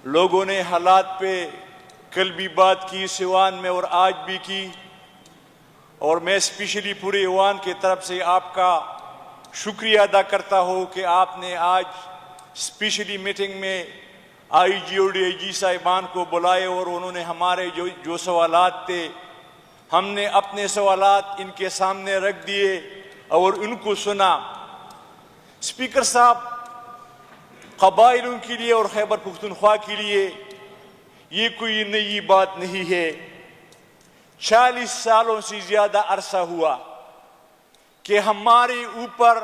لوگوں نے حالات پہ کل بھی بات کی سیوان میں اور آج بھی کی، اور میں اسپیشلی پورے ایوان کی طرف سے آپ کا شکریہ ادا کرتا ہوں کہ آپ نے آج اسپیشلی میٹنگ میں آئی جی اور ڈی آئی جی صاحبان کو بلائے، اور انہوں نے ہمارے جو سوالات تھے ہم نے اپنے سوالات ان کے سامنے رکھ دیے اور ان کو سنا۔ اسپیکر صاحب، قبائلوں کے لیے اور خیبر پختونخوا کے لیے یہ کوئی نئی بات نہیں ہے۔ 40 سالوں سے زیادہ عرصہ ہوا کہ ہمارے اوپر،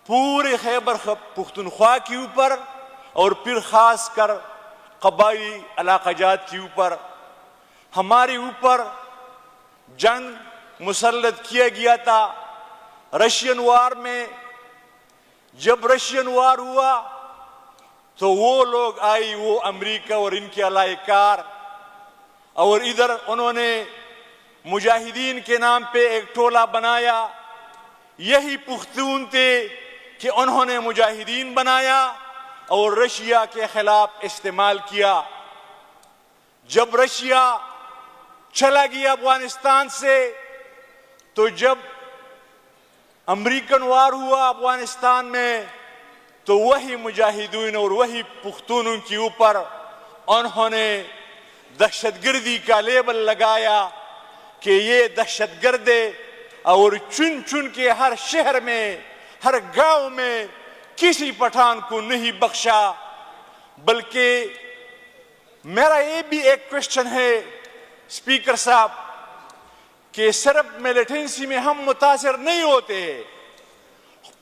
پورے خیبر پختونخوا کے اوپر اور پھر خاص کر قبائلی علاقہ جات کے اوپر ہمارے اوپر جنگ مسلط کیا گیا تھا۔ رشین وار میں جب رشین وار ہوا تو وہ لوگ آئے، وہ امریکہ اور ان کے علاقہ کار، اور ادھر انہوں نے مجاہدین کے نام پہ ایک ٹولہ بنایا۔ یہی پختون تھے کہ انہوں نے مجاہدین بنایا اور رشیا کے خلاف استعمال کیا۔ جب رشیا چلا گیا افغانستان سے تو جب امریکن وار ہوا افغانستان میں تو وہی مجاہدین اور وہی پختونوں کے اوپر انہوں نے دہشت گردی کا لیبل لگایا کہ یہ دہشت گرد ہے، اور چن چن کے ہر شہر میں، ہر گاؤں میں کسی پٹھان کو نہیں بخشا۔ بلکہ میرا یہ بھی ایک کوشچن ہے اسپیکر صاحب کہ صرف ملیٹنسی میں ہم متاثر نہیں ہوتے ہیں،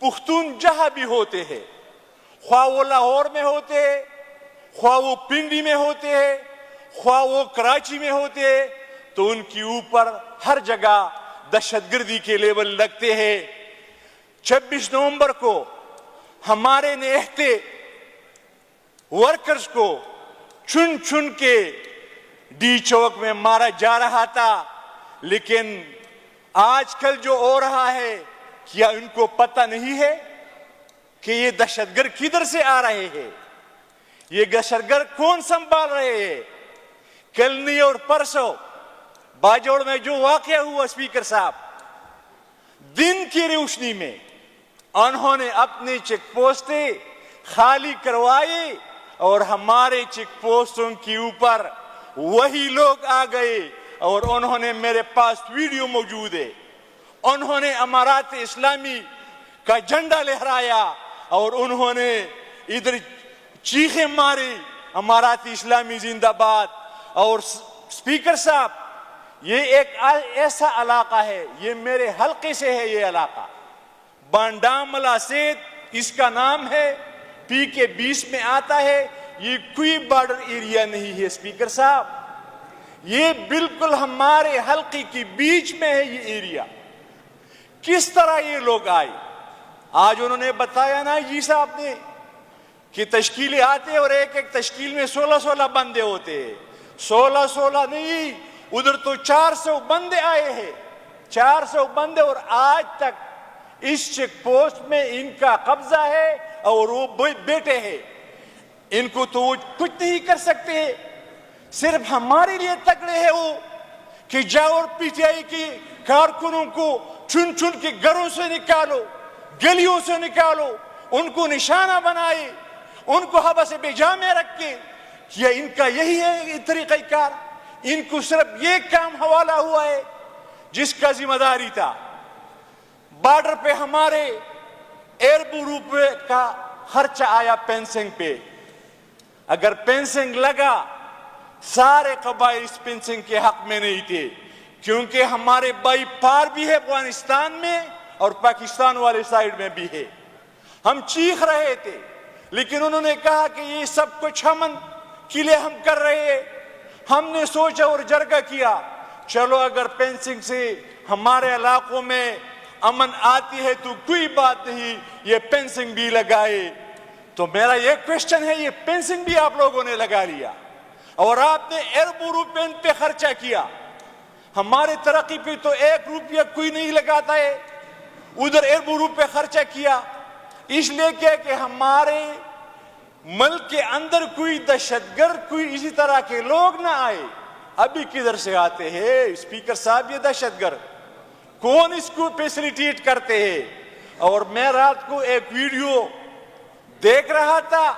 پختون جہاں بھی ہوتے ہیں، خواہ وہ لاہور میں ہوتے ہیں، خواہ وہ پنڈی میں ہوتے ہیں، خواہ وہ کراچی میں ہوتے ہیں، تو ان کے اوپر ہر جگہ دہشت گردی کے لیبل لگتے ہیں۔ 26 نومبر کو ہمارے نہتے ورکرز کو چن چن کے ڈی چوک میں مارا جا رہا تھا، لیکن آج کل جو ہو رہا ہے کیا ان کو پتہ نہیں ہے کہ یہ دہشت گرد کدھر سے آ رہے ہیں، یہ دہشت گرد کون سنبھال رہے ہیں؟ کل نہیں اور پرسوں باجوڑ میں جو واقعہ ہوا اسپیکر صاحب، دن کی روشنی میں انہوں نے اپنے چیک پوسٹیں خالی کروائی اور ہمارے چیک پوسٹوں کے اوپر وہی لوگ آ گئے، اور انہوں نے، میرے پاس ویڈیو موجود ہے، انہوں نے امارات اسلامی کا جھنڈا لہرایا اور انہوں نے ادھر چیخیں ماری، امارات اسلامی زندہ باد۔ اور اسپیکر صاحب، یہ ایک ایسا علاقہ ہے، یہ میرے حلقے سے ہے، یہ علاقہ بانڈاملا سید اس کا نام ہے، پی کے 20 میں آتا ہے، یہ کوئی بارڈر ایریا نہیں ہے اسپیکر صاحب، یہ بالکل ہمارے حلقے کے بیچ میں ہے یہ ایریا۔ کس طرح یہ لوگ آئے؟ آج انہوں نے بتایا نا جی صاحب نے کہ تشکیلیں آتے اور ایک ایک تشکیل میں 16 بندے ہوتے ہیں۔ 16 نہیں، ادھر تو 400 بندے آئے ہیں، 400 بندے، اور آج تک اس چیک پوسٹ میں ان کا قبضہ ہے اور وہ بیٹے ہیں، ان کو تو کچھ نہیں کر سکتے۔ صرف ہمارے لیے تگڑے ہیں وہ کہ جاؤ اور پی ٹی آئی کے کارکنوں کو چن چن کے گھروں سے نکالو، گلیوں سے نکالو، ان کو نشانہ بنائے، ان کو حبس بیجا میں رکھ کے، یا ان کا یہی ہے طریقہ کار؟ ان کو صرف یہ کام حوالہ ہوا ہے جس کا ذمہ داری تھا۔ بارڈر پہ ہمارے ایئر گروپ کا خرچہ آیا پینسنگ پہ، اگر پینسنگ لگا سارے قبائل اس پینسنگ کے حق میں نہیں تھے، کیونکہ ہمارے بھائی پار بھی ہے افغانستان میں اور پاکستان والے سائیڈ میں بھی ہے۔ ہم چیخ رہے تھے، لیکن انہوں نے کہا کہ یہ سب کچھ امن کے لیے ہم کر رہے ہیں۔ ہم نے سوچا اور جرگہ کیا، چلو اگر پینسنگ سے ہمارے علاقوں میں امن آتی ہے تو کوئی بات نہیں، یہ پینسنگ بھی لگائے۔ تو میرا یہ کوشچن ہے، یہ پینسنگ بھی آپ لوگوں نے لگا لیا اور آپ نے ایئر بروپین پہ خرچہ کیا، ہمارے ترقی پہ تو 1 روپیہ کوئی نہیں لگاتا ہے، ادھر ایئر بروپ پہ خرچہ کیا، اس لیے کہ ہمارے ملک کے اندر کوئی دہشت گرد کوئی اسی طرح کے لوگ نہ آئے. ابھی کدھر سے آتے ہیں اسپیکر صاحب یہ دہشت گرد؟ کون اس کو فیسلیٹیٹ کرتے ہیں؟ اور میں رات کو ایک ویڈیو دیکھ رہا تھا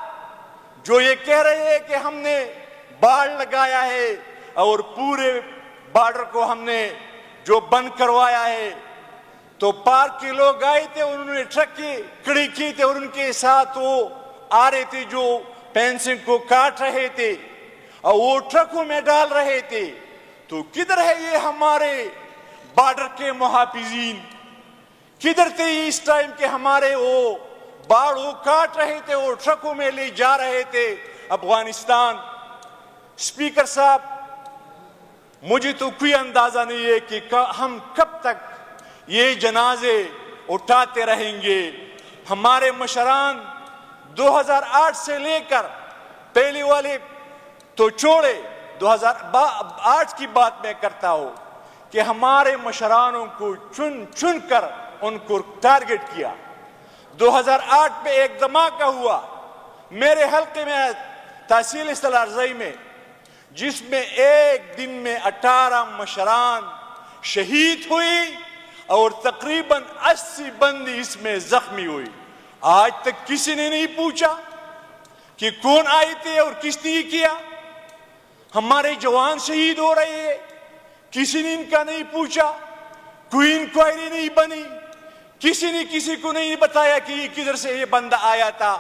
جو یہ کہہ رہے ہیں کہ ہم نے باڑ لگایا ہے اور پورے بارڈر کو ہم نے جو بند کروایا ہے. تو پارک کے لوگ آئے تھے, انہوں نے ٹرک کی کھڑی کی تھے اور ان کے ساتھ وہ آ رہے تھے جو فینسنگ کو کاٹ رہے تھے اور وہ ٹرکوں میں ڈال رہے تھے. تو کدھر ہے یہ ہمارے بارڈر کے محافظین؟ کدھر تھے اس ٹائم کے ہمارے وہ باڑ وہ کاٹ رہے تھے اور ٹرکوں میں لے جا رہے تھے افغانستان؟ اسپیکر صاحب مجھے تو کوئی اندازہ نہیں ہے کہ ہم کب تک یہ جنازے اٹھاتے رہیں گے. ہمارے مشران 2008 سے لے کر پہلے والے تو چھوڑے, 2008 کی بات میں کرتا ہوں کہ ہمارے مشرانوں کو چن چن کر ان کو ٹارگٹ کیا. 2008 میں ایک دھماکہ ہوا میرے حلقے میں تحصیل اسلارزئی میں, جس میں ایک دن میں 18 مشران شہید ہوئی اور تقریباً 80 بندی اس میں زخمی ہوئی. آج تک کسی نے نہیں پوچھا کہ کون آئے تھے اور کس نے کیا. ہمارے جوان شہید ہو رہے ہیں, کسی نے ان کا نہیں پوچھا, کوئی انکوائری نہیں بنی, کسی نے کسی کو نہیں بتایا کہ یہ کدھر سے یہ بندہ آیا تھا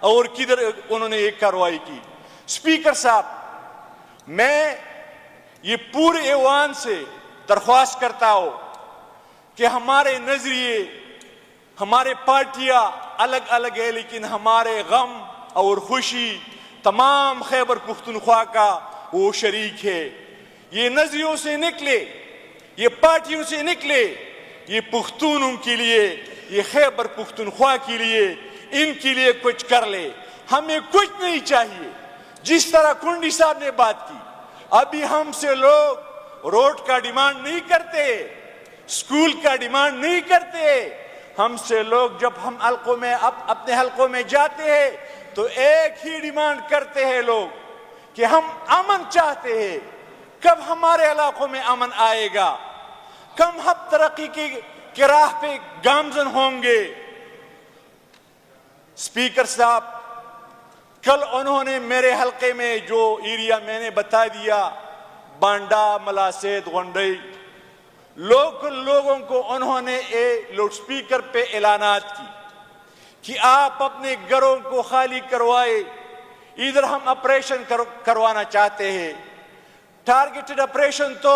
اور کدھر انہوں نے ایک کارروائی کی. اسپیکر صاحب میں یہ پورے ایوان سے درخواست کرتا ہوں کہ ہمارے نظریے ہمارے پارٹیاں الگ الگ ہے لیکن ہمارے غم اور خوشی تمام خیبر پختونخوا کا وہ شریک ہے. یہ نظریوں سے نکلے, یہ پارٹیوں سے نکلے, یہ پختونوں کے لیے, یہ خیبر پختونخوا کے لیے, ان کے لیے کچھ کر لے. ہمیں کچھ نہیں چاہیے. جس طرح کنڈی صاحب نے بات کی, ابھی ہم سے لوگ روڈ کا ڈیمانڈ نہیں کرتے, اسکول کا ڈیمانڈ نہیں کرتے. ہم سے لوگ جب ہم حلقوں میں اپنے حلقوں میں جاتے ہیں تو ایک ہی ڈیمانڈ کرتے ہیں لوگ کہ ہم امن چاہتے ہیں. کب ہمارے علاقوں میں امن آئے گا؟ کم ہم ترقی کی راہ پہ گامزن ہوں گے؟ اسپیکر صاحب کل انہوں نے میرے حلقے میں جو ایریا میں نے بتا دیا, بانڈا, ملاسید, غنڈئی, لوگوں کو انہوں نے لاؤڈ سپیکر پہ اعلانات کی کہ آپ اپنے گھروں کو خالی کروائے, ادھر ہم آپریشن کروانا چاہتے ہیں. ٹارگیٹڈ آپریشن تو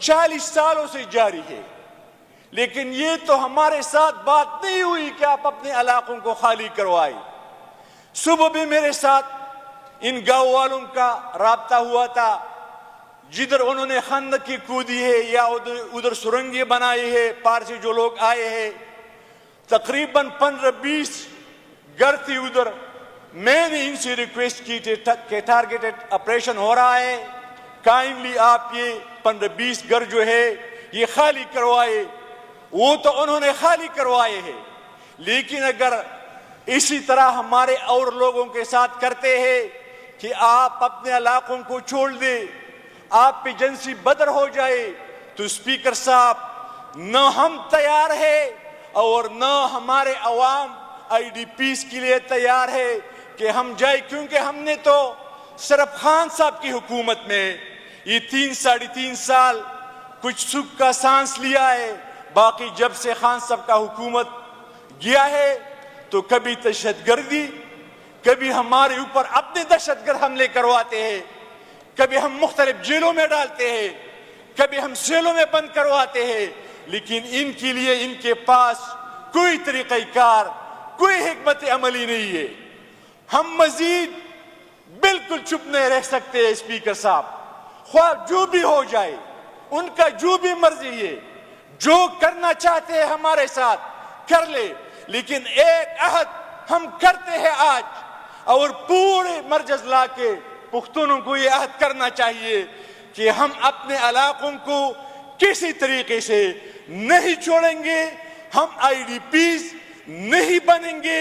40 سالوں سے جاری ہے, لیکن یہ تو ہمارے ساتھ بات نہیں ہوئی کہ آپ اپنے علاقوں کو خالی کروائے. صبح بھی میرے ساتھ ان گاؤں والوں کا رابطہ ہوا تھا جدھر انہوں نے خندقی کودی ہے یا ادھر سرنگیں بنائی ہے, پار سے جو لوگ آئے ہیں تقریباً 15-20 گھر تھی ادھر. میں نے ان سے ریکویسٹ کی کہ ٹارگیٹڈ آپریشن ہو رہا ہے, کائنڈلی آپ یہ 15-20 گھر جو ہے یہ خالی کروائے. وہ تو انہوں نے خالی کروائے ہیں, لیکن اگر اسی طرح ہمارے اور لوگوں کے ساتھ کرتے ہیں کہ آپ اپنے علاقوں کو چھوڑ دیں, آپ پہ جنسی بدر ہو جائے, تو اسپیکر صاحب نہ ہم تیار ہیں اور نہ ہمارے عوام آئی ڈی پیز کے لیے تیار ہے کہ ہم جائیں, کیونکہ ہم نے تو صرف خان صاحب کی حکومت میں یہ 3-3.5 سال کچھ سکھ کا سانس لیا ہے. باقی جب سے خان صاحب کا حکومت گیا ہے تو کبھی دہشت گردی, کبھی ہمارے اوپر اپنے دہشت گرد حملے کرواتے ہیں, کبھی ہم مختلف جیلوں میں ڈالتے ہیں, کبھی ہم سیلوں میں بند کرواتے ہیں, لیکن ان کے لیے ان کے پاس کوئی طریقہ کار, کوئی حکمت عملی نہیں ہے. ہم مزید بالکل چپ نہیں رہ سکتے. اسپیکر صاحب خواہ جو بھی ہو جائے, ان کا جو بھی مرضی ہے, جو کرنا چاہتے ہیں ہمارے ساتھ کر لے, لیکن ایک عہد ہم کرتے ہیں آج, اور پورے مرکز لا کے پختونوں کو یہ عہد کرنا چاہیے کہ ہم اپنے علاقوں کو کسی طریقے سے نہیں چھوڑیں گے, ہم آئی ڈی پیز نہیں بنیں گے.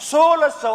1600